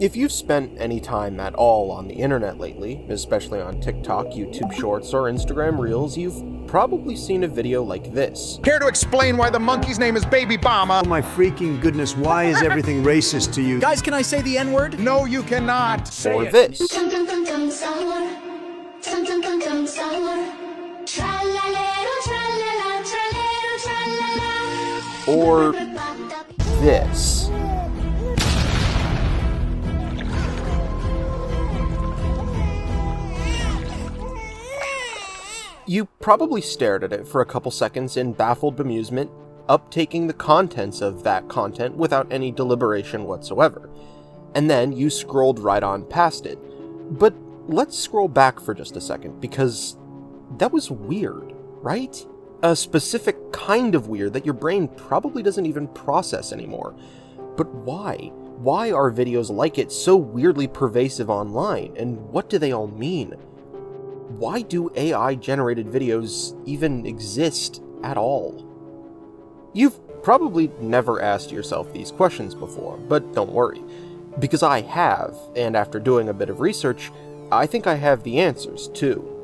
If you've spent any time at all on the internet lately, especially on TikTok, YouTube Shorts, or Instagram Reels, you've probably seen a video like this. Care to explain why the monkey's name is Baby Bomber? Oh my freaking goodness, why is everything racist to you? Guys, can I say the N-word? No, you cannot. Or this. Or this. You probably stared at it for a couple seconds in baffled bemusement, uptaking the contents of that content without any deliberation whatsoever. And then you scrolled right on past it. But let's scroll back for just a second, because that was weird, right? A specific kind of weird that your brain probably doesn't even process anymore. But why? Why are videos like it so weirdly pervasive online, and what do they all mean? Why do AI-generated videos even exist at all? You've probably never asked yourself these questions before, but don't worry, because I have, and after doing a bit of research, I think I have the answers too.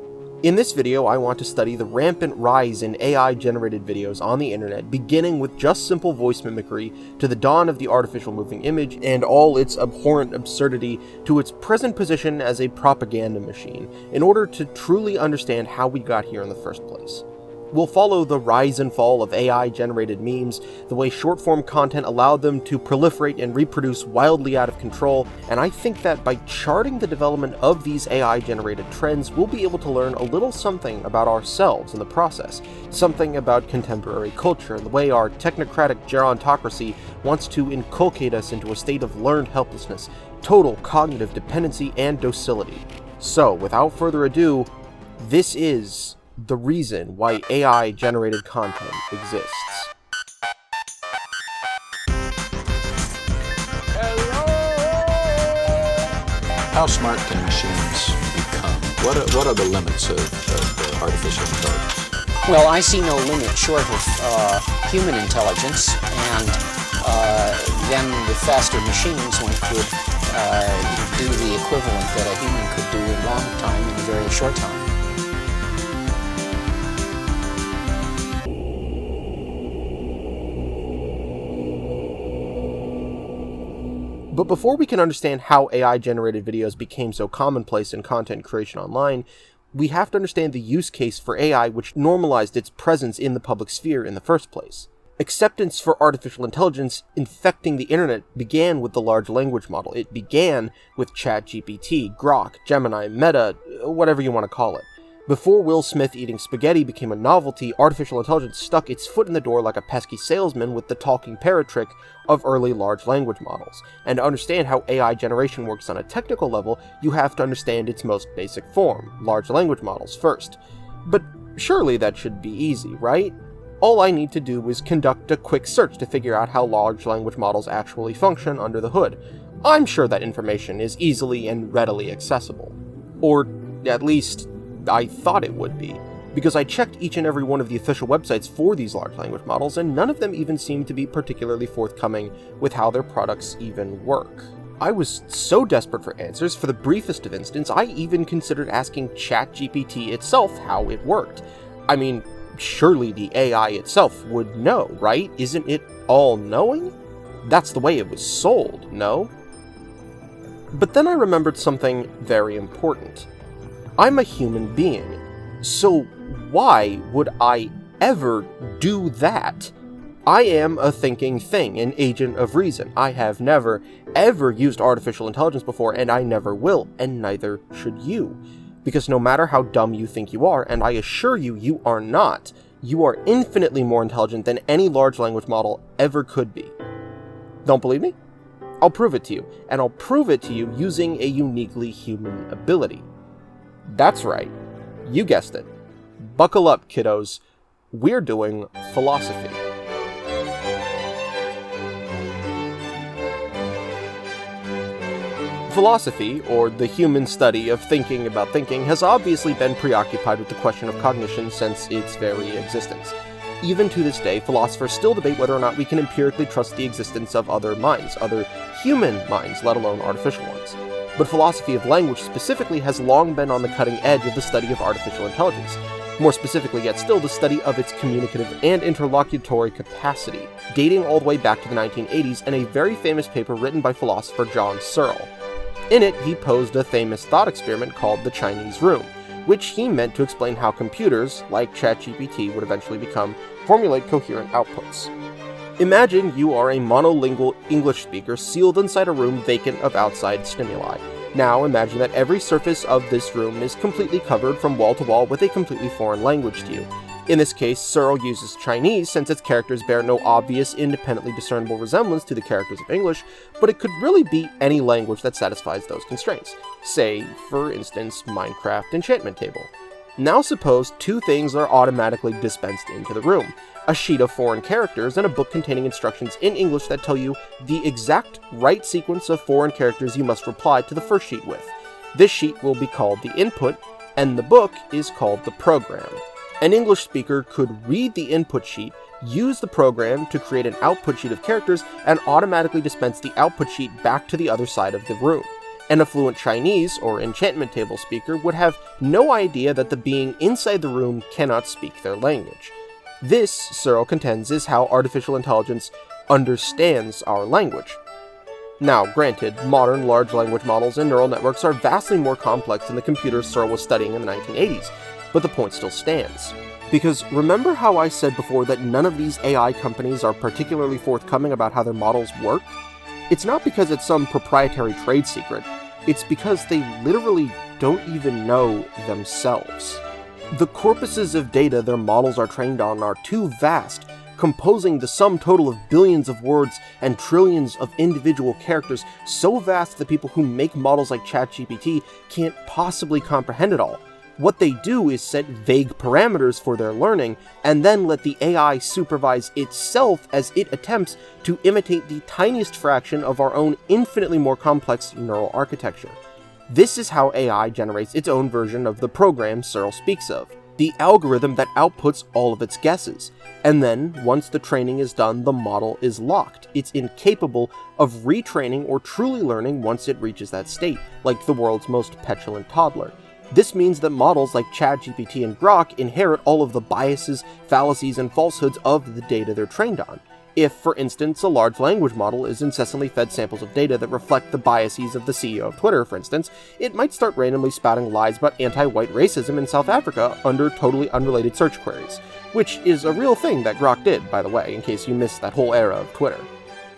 In this video, I want to study the rampant rise in AI-generated videos on the internet, beginning with just simple voice mimicry, to the dawn of the artificial moving image, and all its abhorrent absurdity, to its present position as a propaganda machine, in order to truly understand how we got here in the first place. We'll follow the rise and fall of AI-generated memes, the way short-form content allowed them to proliferate and reproduce wildly out of control, and I think that by charting the development of these AI-generated trends, we'll be able to learn a little something about ourselves in the process, something about contemporary culture, and the way our technocratic gerontocracy wants to inculcate us into a state of learned helplessness, total cognitive dependency, and docility. So, without further ado, this is the reason why AI-generated content exists. How smart can machines become? What are the limits of artificial intelligence? Well, I see no limit short of human intelligence, and then with faster machines one could do the equivalent that a human could do in a long time in a very short time. But before we can understand how AI-generated videos became so commonplace in content creation online, we have to understand the use case for AI which normalized its presence in the public sphere in the first place. Acceptance for artificial intelligence infecting the internet began with the large language model. It began with ChatGPT, Grok, Gemini, Meta, whatever you want to call it. Before Will Smith eating spaghetti became a novelty, artificial intelligence stuck its foot in the door like a pesky salesman with the talking parrot trick of early large language models. And to understand how AI generation works on a technical level, you have to understand its most basic form, large language models, first. But surely that should be easy, right? All I need to do is conduct a quick search to figure out how large language models actually function under the hood. I'm sure that information is easily and readily accessible. Or, at least, I thought it would be, because I checked each and every one of the official websites for these large language models, and none of them even seemed to be particularly forthcoming with how their products even work. I was so desperate for answers, for the briefest of instance, I even considered asking ChatGPT itself how it worked. I mean, surely the AI itself would know, right? Isn't it all-knowing? That's the way it was sold, no? But then I remembered something very important. I'm a human being, so why would I ever do that? I am a thinking thing, an agent of reason. I have never, ever used artificial intelligence before, and I never will, and neither should you. Because no matter how dumb you think you are, and I assure you, you are not, you are infinitely more intelligent than any large language model ever could be. Don't believe me? I'll prove it to you, and I'll prove it to you using a uniquely human ability. That's right, you guessed it. Buckle up, kiddos. We're doing philosophy. Philosophy, or the human study of thinking about thinking, has obviously been preoccupied with the question of cognition since its very existence. Even to this day, philosophers still debate whether or not we can empirically trust the existence of other minds, other human minds, let alone artificial ones. But philosophy of language specifically has long been on the cutting edge of the study of artificial intelligence. More specifically yet still, the study of its communicative and interlocutory capacity, dating all the way back to the 1980s and a very famous paper written by philosopher John Searle. In it, he posed a famous thought experiment called the Chinese Room, which he meant to explain how computers, like ChatGPT, would eventually formulate coherent outputs. Imagine you are a monolingual English speaker sealed inside a room vacant of outside stimuli. Now imagine that every surface of this room is completely covered from wall to wall with a completely foreign language to you. In this case, Searle uses Chinese since its characters bear no obvious, independently discernible resemblance to the characters of English, but it could really be any language that satisfies those constraints. Say, for instance, Minecraft enchantment table. Now suppose two things are automatically dispensed into the room: a sheet of foreign characters and a book containing instructions in English that tell you the exact right sequence of foreign characters you must reply to the first sheet with. This sheet will be called the input, and the book is called the program. An English speaker could read the input sheet, use the program to create an output sheet of characters, and automatically dispense the output sheet back to the other side of the room. An affluent Chinese or enchantment table speaker would have no idea that the being inside the room cannot speak their language. This, Searle contends, is how artificial intelligence understands our language. Now, granted, modern large language models and neural networks are vastly more complex than the computers Searle was studying in the 1980s, but the point still stands. Because remember how I said before that none of these AI companies are particularly forthcoming about how their models work? It's not because it's some proprietary trade secret, it's because they literally don't even know themselves. The corpuses of data their models are trained on are too vast, composing the sum total of billions of words and trillions of individual characters, so vast that people who make models like ChatGPT can't possibly comprehend it all. What they do is set vague parameters for their learning, and then let the AI supervise itself as it attempts to imitate the tiniest fraction of our own infinitely more complex neural architecture. This is how AI generates its own version of the program Searle speaks of, the algorithm that outputs all of its guesses. And then, once the training is done, the model is locked. It's incapable of retraining or truly learning once it reaches that state, like the world's most petulant toddler. This means that models like ChatGPT and Grok inherit all of the biases, fallacies, and falsehoods of the data they're trained on. If, for instance, a large language model is incessantly fed samples of data that reflect the biases of the CEO of Twitter, for instance, it might start randomly spouting lies about anti-white racism in South Africa under totally unrelated search queries, which is a real thing that Grok did, by the way, in case you missed that whole era of Twitter.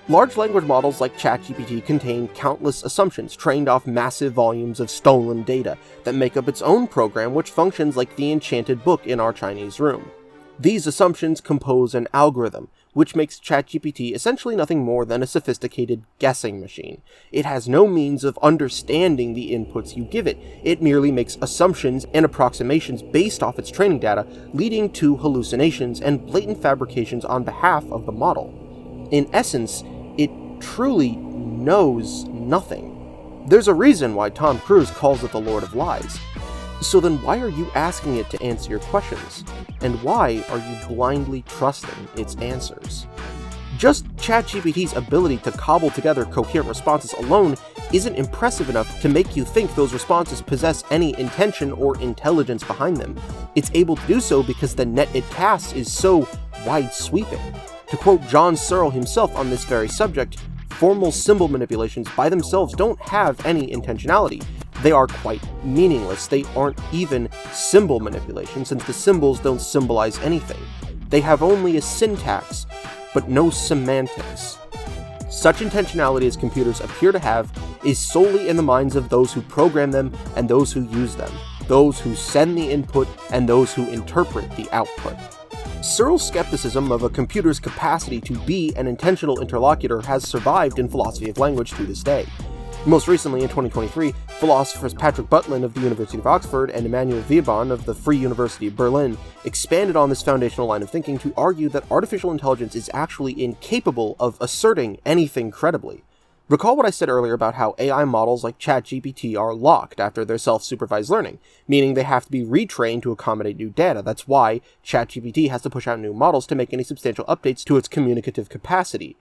Large language models like ChatGPT contain countless assumptions trained off massive volumes of stolen data that make up its own program, which functions like the enchanted book in our Chinese room. These assumptions compose an algorithm, which makes ChatGPT essentially nothing more than a sophisticated guessing machine. It has no means of understanding the inputs you give it. It merely makes assumptions and approximations based off its training data, leading to hallucinations and blatant fabrications on behalf of the model. In essence, it truly knows nothing. There's a reason why Tom Cruise calls it the Lord of Lies. So then why are you asking it to answer your questions? And why are you blindly trusting its answers? Just ChatGPT's ability to cobble together coherent responses alone isn't impressive enough to make you think those responses possess any intention or intelligence behind them. It's able to do so because the net it casts is so wide-sweeping. To quote John Searle himself on this very subject, formal symbol manipulations by themselves don't have any intentionality. They are quite meaningless. They aren't even symbol manipulation, since the symbols don't symbolize anything. They have only a syntax, but no semantics. Such intentionality as computers appear to have is solely in the minds of those who program them and those who use them, those who send the input and those who interpret the output. Searle's skepticism of a computer's capacity to be an intentional interlocutor has survived in philosophy of language to this day. Most recently, in 2023, philosophers Patrick Butlin of the University of Oxford and Emanuel Viebahn of the Free University of Berlin expanded on this foundational line of thinking to argue that artificial intelligence is actually incapable of asserting anything credibly. Recall what I said earlier about how AI models like ChatGPT are locked after their self-supervised learning, meaning they have to be retrained to accommodate new data. That's why ChatGPT has to push out new models to make any substantial updates to its communicative capacity.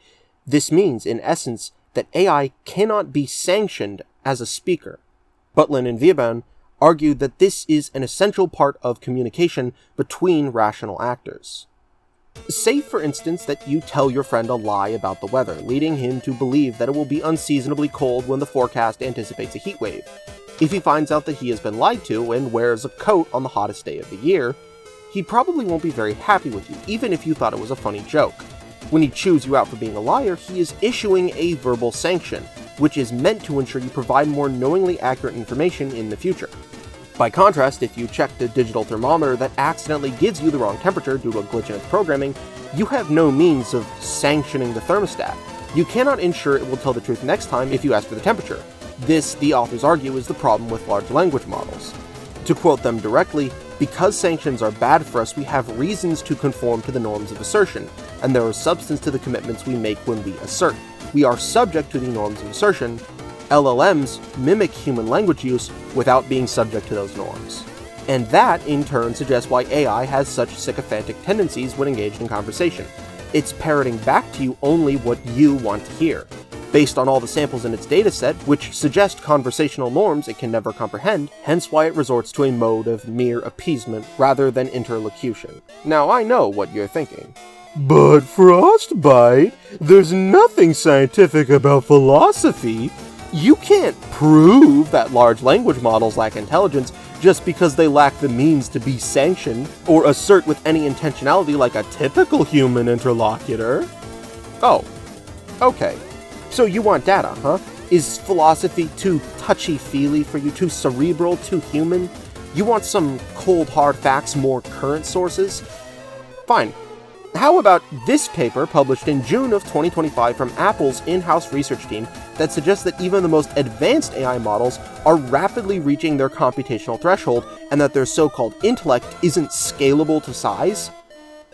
This means, in essence, that AI cannot be sanctioned as a speaker. Butlin and Veblen argued that this is an essential part of communication between rational actors. Say, for instance, that you tell your friend a lie about the weather, leading him to believe that it will be unseasonably cold when the forecast anticipates a heat wave. If he finds out that he has been lied to and wears a coat on the hottest day of the year, he probably won't be very happy with you, even if you thought it was a funny joke. When he chews you out for being a liar, he is issuing a verbal sanction, which is meant to ensure you provide more knowingly accurate information in the future. By contrast, if you check the digital thermometer that accidentally gives you the wrong temperature due to a glitch in its programming, you have no means of sanctioning the thermostat. You cannot ensure it will tell the truth next time if you ask for the temperature. This, the authors argue, is the problem with large language models. To quote them directly, because sanctions are bad for us, we have reasons to conform to the norms of assertion, and there is substance to the commitments we make when we assert. We are subject to the norms of assertion. LLMs mimic human language use without being subject to those norms. And that, in turn, suggests why AI has such sycophantic tendencies when engaged in conversation. It's parroting back to you only what you want to hear, based on all the samples in its dataset, which suggest conversational norms it can never comprehend, hence why it resorts to a mode of mere appeasement rather than interlocution. Now, I know what you're thinking. But Frostbyte, there's nothing scientific about philosophy. You can't prove that large language models lack intelligence just because they lack the means to be sanctioned or assert with any intentionality like a typical human interlocutor. Oh, okay. So you want data, huh? Is philosophy too touchy-feely for you, too cerebral, too human? You want some cold hard facts, more current sources? Fine. How about this paper published in June of 2025 from Apple's in-house research team that suggests that even the most advanced AI models are rapidly reaching their computational threshold and that their so-called intellect isn't scalable to size?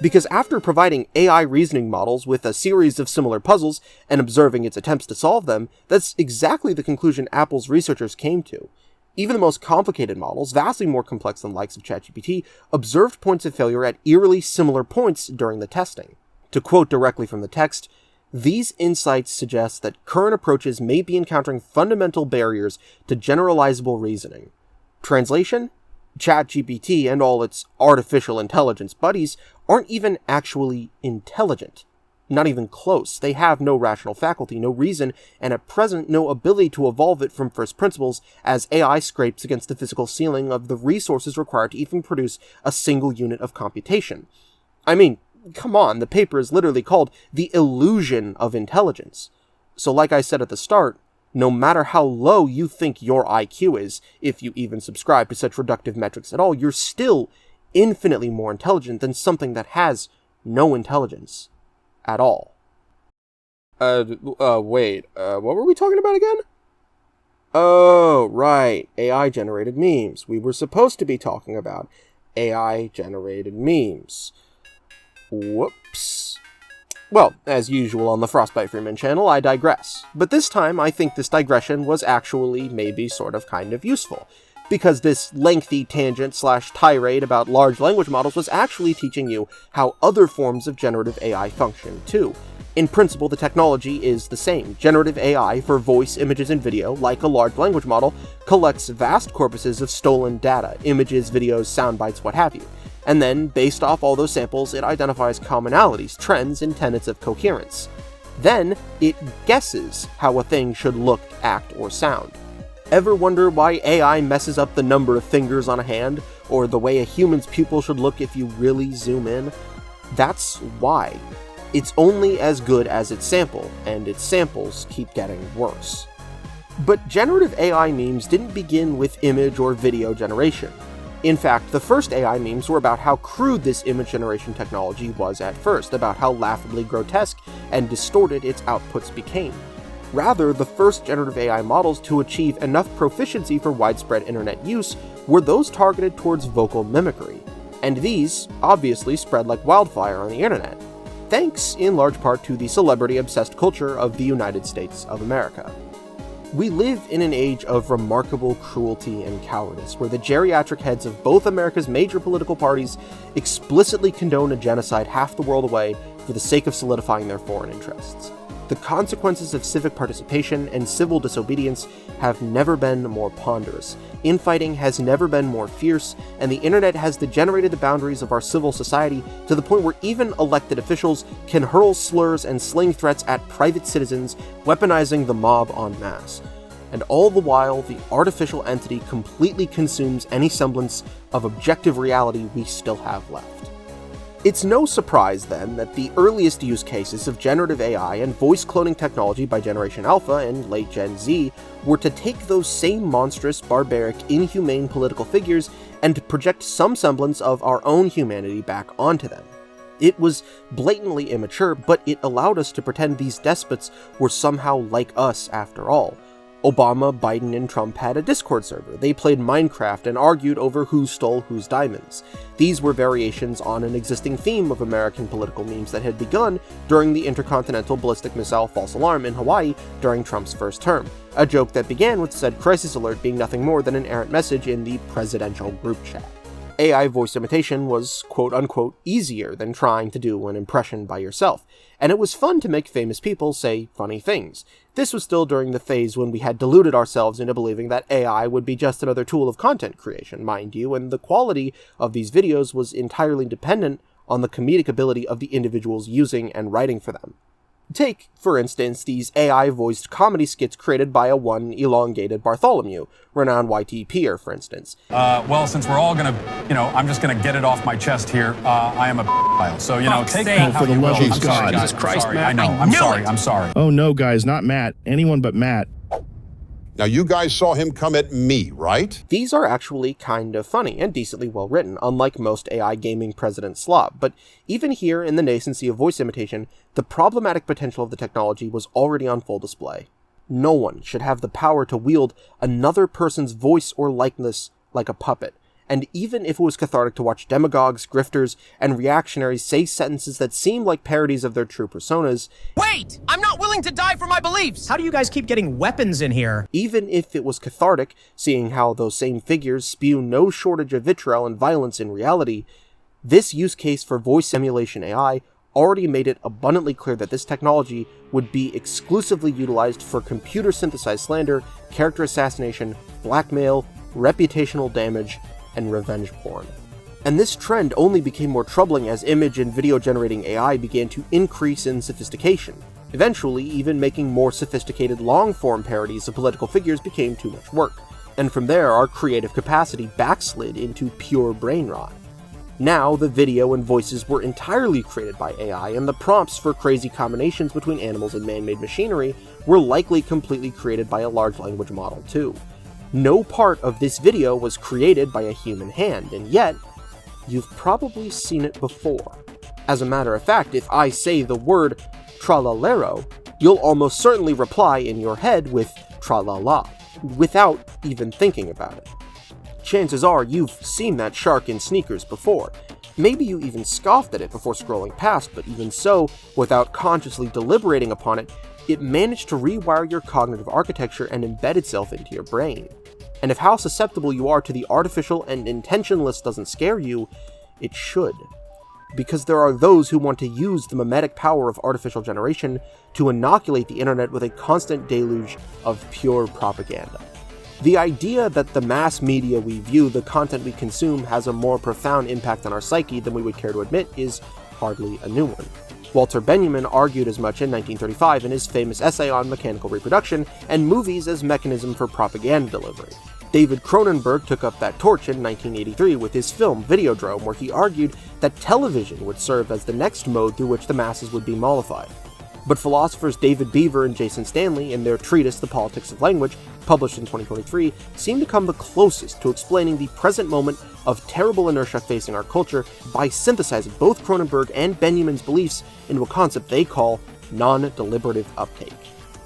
Because after providing AI reasoning models with a series of similar puzzles and observing its attempts to solve them, that's exactly the conclusion Apple's researchers came to. Even the most complicated models, vastly more complex than the likes of ChatGPT, observed points of failure at eerily similar points during the testing. To quote directly from the text, these insights suggest that current approaches may be encountering fundamental barriers to generalizable reasoning. Translation? ChatGPT and all its artificial intelligence buddies aren't even actually intelligent. Not even close. They have no rational faculty, no reason, and at present no ability to evolve it from first principles as AI scrapes against the physical ceiling of the resources required to even produce a single unit of computation. I mean, come on, the paper is literally called The Illusion of Intelligence. So like I said at the start, no matter how low you think your IQ is, if you even subscribe to such reductive metrics at all, you're still infinitely more intelligent than something that has no intelligence at all. Wait, what were we talking about again? Oh, right, AI-generated memes. We were supposed to be talking about AI-generated memes. Whoops. Well, as usual on the Frostbyte Freeman channel, I digress. But this time, I think this digression was actually maybe sort of kind of useful, because this lengthy tangent/tirade about large language models was actually teaching you how other forms of generative AI function too. In principle, the technology is the same. Generative AI for voice, images, and video, like a large language model, collects vast corpuses of stolen data, images, videos, sound bites, what have you. And then, based off all those samples, it identifies commonalities, trends, and tenets of coherence. Then, it guesses how a thing should look, act, or sound. Ever wonder why AI messes up the number of fingers on a hand, or the way a human's pupil should look if you really zoom in? That's why. It's only as good as its sample, and its samples keep getting worse. But generative AI memes didn't begin with image or video generation. In fact, the first AI memes were about how crude this image generation technology was at first, about how laughably grotesque and distorted its outputs became. Rather, the first generative AI models to achieve enough proficiency for widespread internet use were those targeted towards vocal mimicry, and these obviously spread like wildfire on the internet. thanks in large part to the celebrity-obsessed culture of the United States of America. We live in an age of remarkable cruelty and cowardice, where the geriatric heads of both America's major political parties explicitly condone a genocide half the world away for the sake of solidifying their foreign interests. The consequences of civic participation and civil disobedience have never been more ponderous. Infighting has never been more fierce, and the internet has degenerated the boundaries of our civil society to the point where even elected officials can hurl slurs and sling threats at private citizens, weaponizing the mob en masse. And all the while, the artificial entity completely consumes any semblance of objective reality we still have left. It's no surprise, then, that the earliest use cases of generative AI and voice cloning technology by Generation Alpha and late Gen Z were to take those same monstrous, barbaric, inhumane political figures and project some semblance of our own humanity back onto them. It was blatantly immature, but it allowed us to pretend these despots were somehow like us after all. Obama, Biden, and Trump had a Discord server. They played Minecraft and argued over who stole whose diamonds. These were variations on an existing theme of American political memes that had begun during the intercontinental ballistic missile false alarm in Hawaii during Trump's first term, a joke that began with said crisis alert being nothing more than an errant message in the presidential group chat. AI voice imitation was quote-unquote easier than trying to do an impression by yourself, and it was fun to make famous people say funny things. This was still during the phase when we had deluded ourselves into believing that AI would be just another tool of content creation, mind you, and the quality of these videos was entirely dependent on the comedic ability of the individuals using and writing for them. Take, for instance, these AI-voiced comedy skits created by a one elongated Bartholomew, renowned YT peer, for instance. Well, since we're all gonna, I'm just gonna get it off my chest here. I am a pile, so, take that how you will. I'm sorry, guys. Jesus Christ, I'm sorry. Matt. I know, I'm sorry. Oh no, guys, not Matt. Anyone but Matt. Now, you guys saw him come at me, right? These are actually kind of funny and decently well written, unlike most AI gaming president slop, but even here in the nascency of voice imitation, the problematic potential of the technology was already on full display. No one should have the power to wield another person's voice or likeness like a puppet, and even if it was cathartic to watch demagogues, grifters, and reactionaries say sentences that seem like parodies of their true personas, wait! I'm not willing to die for my beliefs! How do you guys keep getting weapons in here? Even if it was cathartic, seeing how those same figures spew no shortage of vitriol and violence in reality, this use case for voice emulation AI already made it abundantly clear that this technology would be exclusively utilized for computer-synthesized slander, character assassination, blackmail, reputational damage, and revenge porn. And this trend only became more troubling as image and video generating AI began to increase in sophistication. Eventually, even making more sophisticated long-form parodies of political figures became too much work, and from there our creative capacity backslid into pure brain rot. Now, the video and voices were entirely created by AI, and the prompts for crazy combinations between animals and man-made machinery were likely completely created by a large language model too. No part of this video was created by a human hand, and yet, you've probably seen it before. As a matter of fact, if I say the word tralalero, you'll almost certainly reply in your head with tralala, without even thinking about it. Chances are you've seen that shark in sneakers before. Maybe you even scoffed at it before scrolling past, but even so, without consciously deliberating upon it, it managed to rewire your cognitive architecture and embed itself into your brain. And if how susceptible you are to the artificial and intentionless doesn't scare you, it should. Because there are those who want to use the mimetic power of artificial generation to inoculate the internet with a constant deluge of pure propaganda. The idea that the mass media we view, the content we consume, has a more profound impact on our psyche than we would care to admit is hardly a new one. Walter Benjamin argued as much in 1935 in his famous essay on mechanical reproduction and movies as mechanism for propaganda delivery. David Cronenberg took up that torch in 1983 with his film Videodrome, where he argued that television would serve as the next mode through which the masses would be mollified. But philosophers David Beaver and Jason Stanley, in their treatise The Politics of Language, published in 2023, seem to come the closest to explaining the present moment of terrible inertia facing our culture by synthesizing both Cronenberg and Benjamin's beliefs into a concept they call non-deliberative uptake.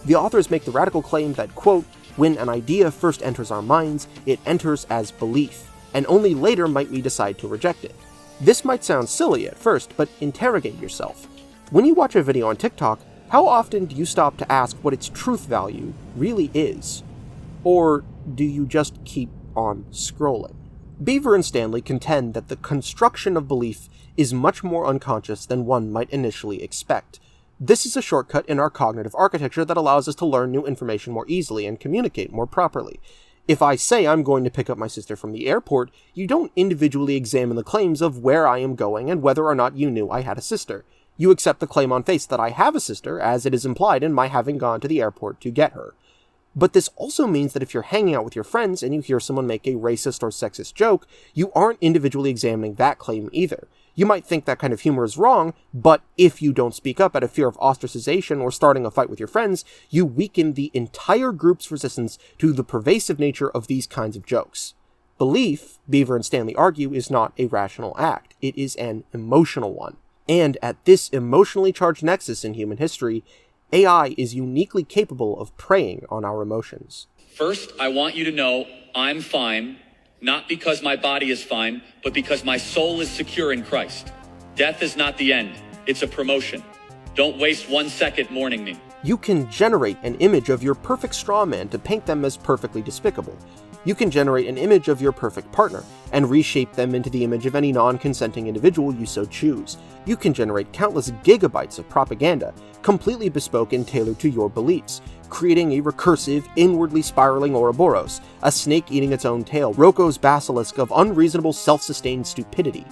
The authors make the radical claim that, quote, when an idea first enters our minds, it enters as belief, and only later might we decide to reject it. This might sound silly at first, but interrogate yourself. When you watch a video on TikTok, how often do you stop to ask what its truth value really is? Or do you just keep on scrolling? Beaver and Stanley contend that the construction of belief is much more unconscious than one might initially expect. This is a shortcut in our cognitive architecture that allows us to learn new information more easily and communicate more properly. If I say I'm going to pick up my sister from the airport, you don't individually examine the claims of where I am going and whether or not you knew I had a sister. You accept the claim on face that I have a sister, as it is implied in my having gone to the airport to get her. But this also means that if you're hanging out with your friends and you hear someone make a racist or sexist joke, you aren't individually examining that claim either. You might think that kind of humor is wrong, but if you don't speak up out of fear of ostracization or starting a fight with your friends, you weaken the entire group's resistance to the pervasive nature of these kinds of jokes. Belief, Beaver and Stanley argue, is not a rational act. It is an emotional one. And at this emotionally charged nexus in human history, AI is uniquely capable of preying on our emotions. First, I want you to know I'm fine, not because my body is fine, but because my soul is secure in Christ. Death is not the end, it's a promotion. Don't waste 1 second mourning me. You can generate an image of your perfect straw man to paint them as perfectly despicable. You can generate an image of your perfect partner and reshape them into the image of any non-consenting individual you so choose. You can generate countless gigabytes of propaganda, completely bespoke and tailored to your beliefs, creating a recursive, inwardly spiraling Ouroboros, a snake eating its own tail, Rocco's basilisk of unreasonable self-sustained stupidity.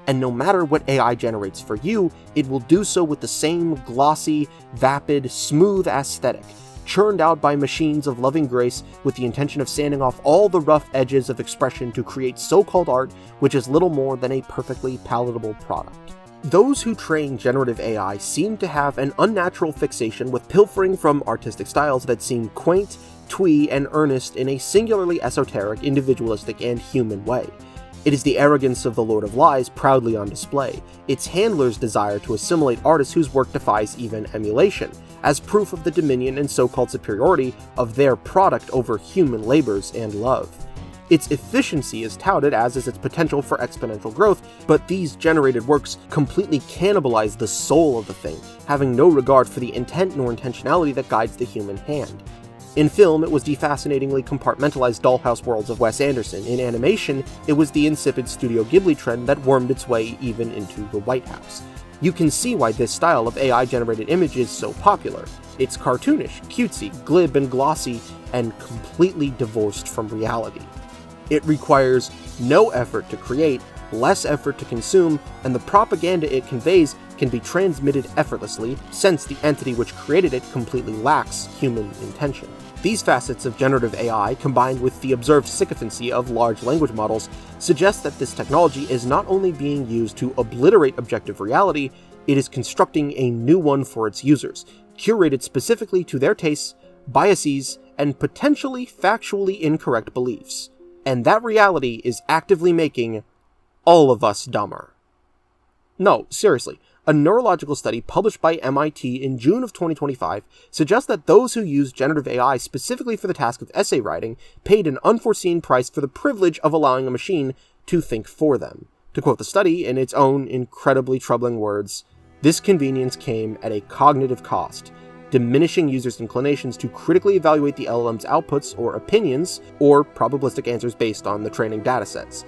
And no matter what AI generates for you, it will do so with the same glossy, vapid, smooth aesthetic, churned out by machines of loving grace with the intention of sanding off all the rough edges of expression to create so-called art which is little more than a perfectly palatable product. Those who train generative AI seem to have an unnatural fixation with pilfering from artistic styles that seem quaint, twee, and earnest in a singularly esoteric, individualistic, and human way. It is the arrogance of the Lord of Lies proudly on display, its handlers' desire to assimilate artists whose work defies even emulation, as proof of the dominion and so-called superiority of their product over human labors and love. Its efficiency is touted, as is its potential for exponential growth, but these generated works completely cannibalize the soul of the thing, having no regard for the intent nor intentionality that guides the human hand. In film, it was the fascinatingly compartmentalized dollhouse worlds of Wes Anderson. In animation, it was the insipid Studio Ghibli trend that wormed its way even into the White House. You can see why this style of AI-generated image is so popular. It's cartoonish, cutesy, glib and glossy, and completely divorced from reality. It requires no effort to create, less effort to consume, and the propaganda it conveys can be transmitted effortlessly, since the entity which created it completely lacks human intention. These facets of generative AI, combined with the observed sycophancy of large language models, suggest that this technology is not only being used to obliterate objective reality, it is constructing a new one for its users, curated specifically to their tastes, biases, and potentially factually incorrect beliefs. And that reality is actively making all of us dumber. No, seriously. A neurological study published by MIT in June of 2025 suggests that those who use generative AI specifically for the task of essay writing paid an unforeseen price for the privilege of allowing a machine to think for them. To quote the study in its own incredibly troubling words, "This convenience came at a cognitive cost, diminishing users' inclinations to critically evaluate the LLM's outputs or opinions, or probabilistic answers based on the training datasets.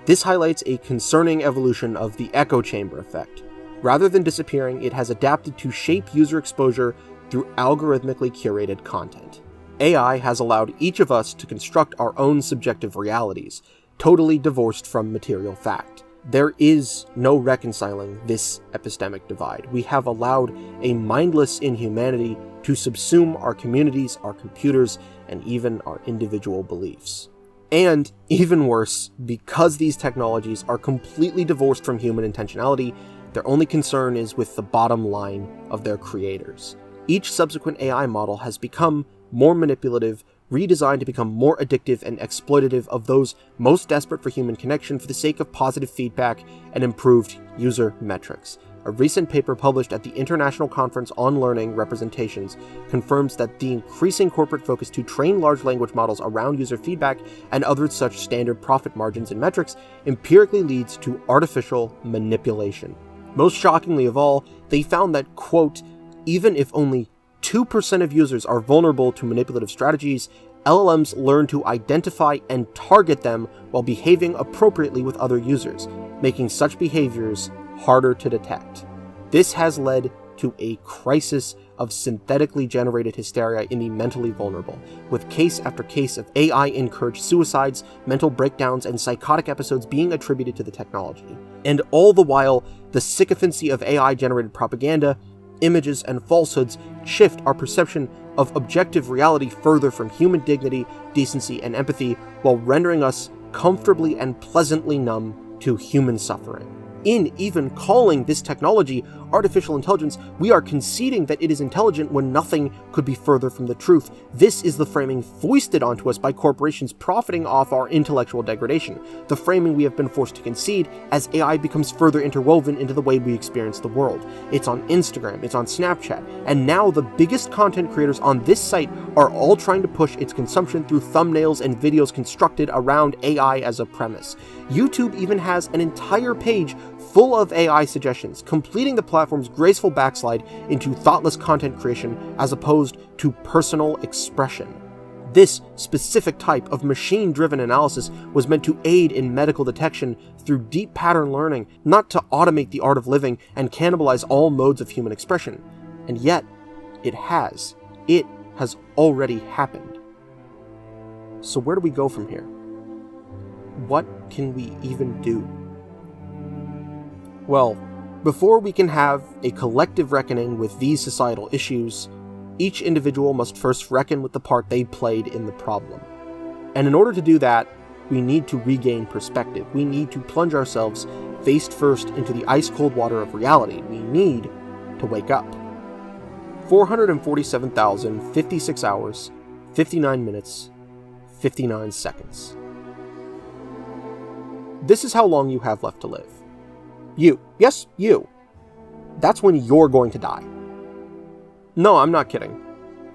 This highlights a concerning evolution of the echo chamber effect. Rather than disappearing, it has adapted to shape user exposure through algorithmically curated content. AI has allowed each of us to construct our own subjective realities, totally divorced from material fact. There is no reconciling this epistemic divide. We have allowed a mindless inhumanity to subsume our communities, our computers, and even our individual beliefs. And, even worse, because these technologies are completely divorced from human intentionality, their only concern is with the bottom line of their creators. Each subsequent AI model has become more manipulative, redesigned to become more addictive and exploitative of those most desperate for human connection for the sake of positive feedback and improved user metrics. A recent paper published at the International Conference on Learning Representations confirms that the increasing corporate focus to train large language models around user feedback and other such standard profit margins and metrics empirically leads to artificial manipulation. Most shockingly of all, they found that, quote, even if only 2% of users are vulnerable to manipulative strategies, LLMs learn to identify and target them while behaving appropriately with other users, making such behaviors harder to detect. This has led to a crisis of synthetically generated hysteria in the mentally vulnerable, with case after case of AI-encouraged suicides, mental breakdowns, and psychotic episodes being attributed to the technology. And all the while, the sycophancy of AI-generated propaganda, images, and falsehoods shift our perception of objective reality further from human dignity, decency, and empathy, while rendering us comfortably and pleasantly numb to human suffering. In even calling this technology artificial intelligence, we are conceding that it is intelligent when nothing could be further from the truth. This is the framing foisted onto us by corporations profiting off our intellectual degradation, the framing we have been forced to concede as AI becomes further interwoven into the way we experience the world. It's on Instagram, it's on Snapchat, and now the biggest content creators on this site are all trying to push its consumption through thumbnails and videos constructed around AI as a premise. YouTube even has an entire page full of AI suggestions, completing the platform's graceful backslide into thoughtless content creation as opposed to personal expression. This specific type of machine-driven analysis was meant to aid in medical detection through deep pattern learning, not to automate the art of living and cannibalize all modes of human expression. And yet, it has. It has already happened. So where do we go from here? What can we even do? Well, before we can have a collective reckoning with these societal issues, each individual must first reckon with the part they played in the problem. And in order to do that, we need to regain perspective. We need to plunge ourselves face first into the ice-cold water of reality. We need to wake up. 447,056 hours, 59 minutes, 59 seconds. This is how long you have left to live. You. Yes, you. That's when you're going to die. No, I'm not kidding.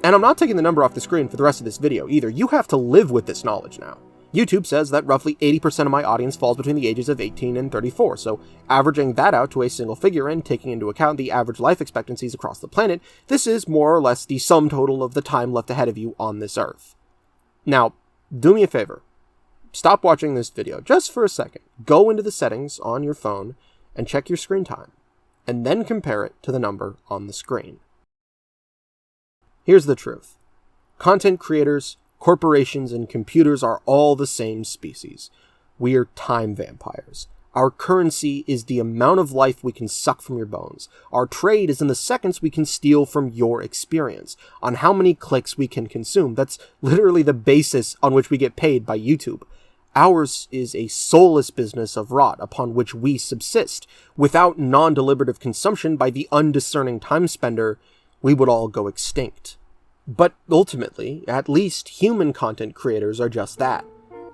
And I'm not taking the number off the screen for the rest of this video either. You have to live with this knowledge now. YouTube says that roughly 80% of my audience falls between the ages of 18 and 34, so averaging that out to a single figure and taking into account the average life expectancies across the planet, this is more or less the sum total of the time left ahead of you on this earth. Now, do me a favor. Stop watching this video just for a second. Go into the settings on your phone and check your screen time, and then compare it to the number on the screen. Here's the truth. Content creators, corporations, and computers are all the same species. We're time vampires. Our currency is the amount of life we can suck from your bones. Our trade is in the seconds we can steal from your experience, on how many clicks we can consume. That's literally the basis on which we get paid by YouTube. Ours is a soulless business of rot upon which we subsist. Without non-deliberative consumption by the undiscerning time spender, we would all go extinct. But ultimately, at least human content creators are just that.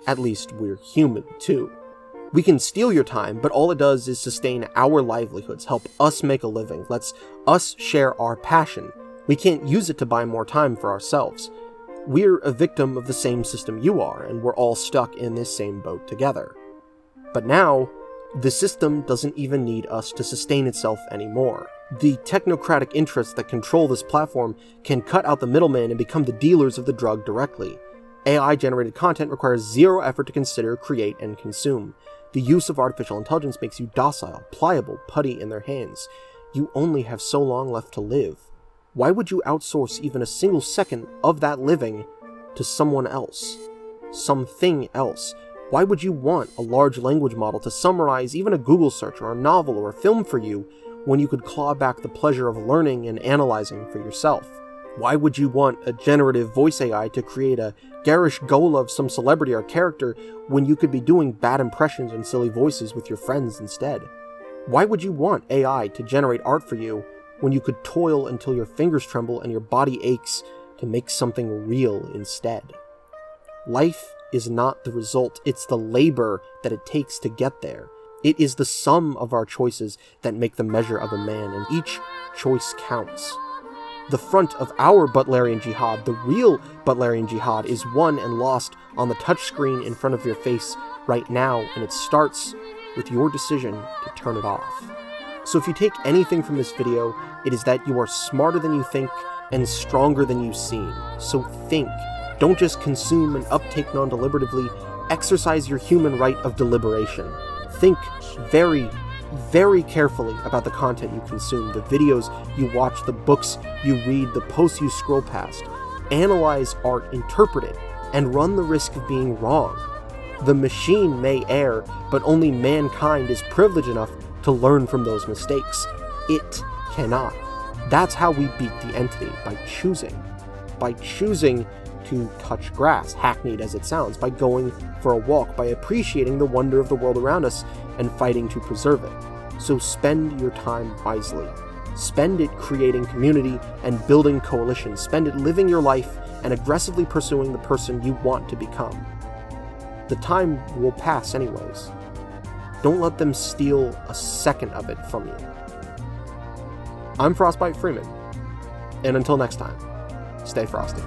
At least we're human, too. We can steal your time, but all it does is sustain our livelihoods, help us make a living, lets us share our passion. We can't use it to buy more time for ourselves. We're a victim of the same system you are, and we're all stuck in this same boat together. But now, the system doesn't even need us to sustain itself anymore. The technocratic interests that control this platform can cut out the middleman and become the dealers of the drug directly. AI-generated content requires zero effort to consider, create, and consume. The use of artificial intelligence makes you docile, pliable, putty in their hands. You only have so long left to live. Why would you outsource even a single second of that living to someone else? Something else? Why would you want a large language model to summarize even a Google search or a novel or a film for you when you could claw back the pleasure of learning and analyzing for yourself? Why would you want a generative voice AI to create a garish goal of some celebrity or character when you could be doing bad impressions and silly voices with your friends instead? Why would you want AI to generate art for you when you could toil until your fingers tremble and your body aches to make something real instead? Life is not the result, it's the labor that it takes to get there. It is the sum of our choices that make the measure of a man, and each choice counts. The front of our Butlerian jihad, the real Butlerian jihad, is won and lost on the touchscreen in front of your face right now, and it starts with your decision to turn it off. So if you take anything from this video, it is that you are smarter than you think and stronger than you seem. So think. Don't just consume and uptake non-deliberatively. Exercise your human right of deliberation. Think very, very carefully about the content you consume, the videos you watch, the books you read, the posts you scroll past. Analyze art, interpret it, and run the risk of being wrong. The machine may err, but only mankind is privileged enough to learn from those mistakes. It cannot. That's how we beat the entity, by choosing. By choosing to touch grass, hackneyed as it sounds, by going for a walk, by appreciating the wonder of the world around us and fighting to preserve it. So spend your time wisely. Spend it creating community and building coalitions. Spend it living your life and aggressively pursuing the person you want to become. The time will pass anyways. Don't let them steal a second of it from you. I'm Frostbyte Freeman, and until next time, stay frosty.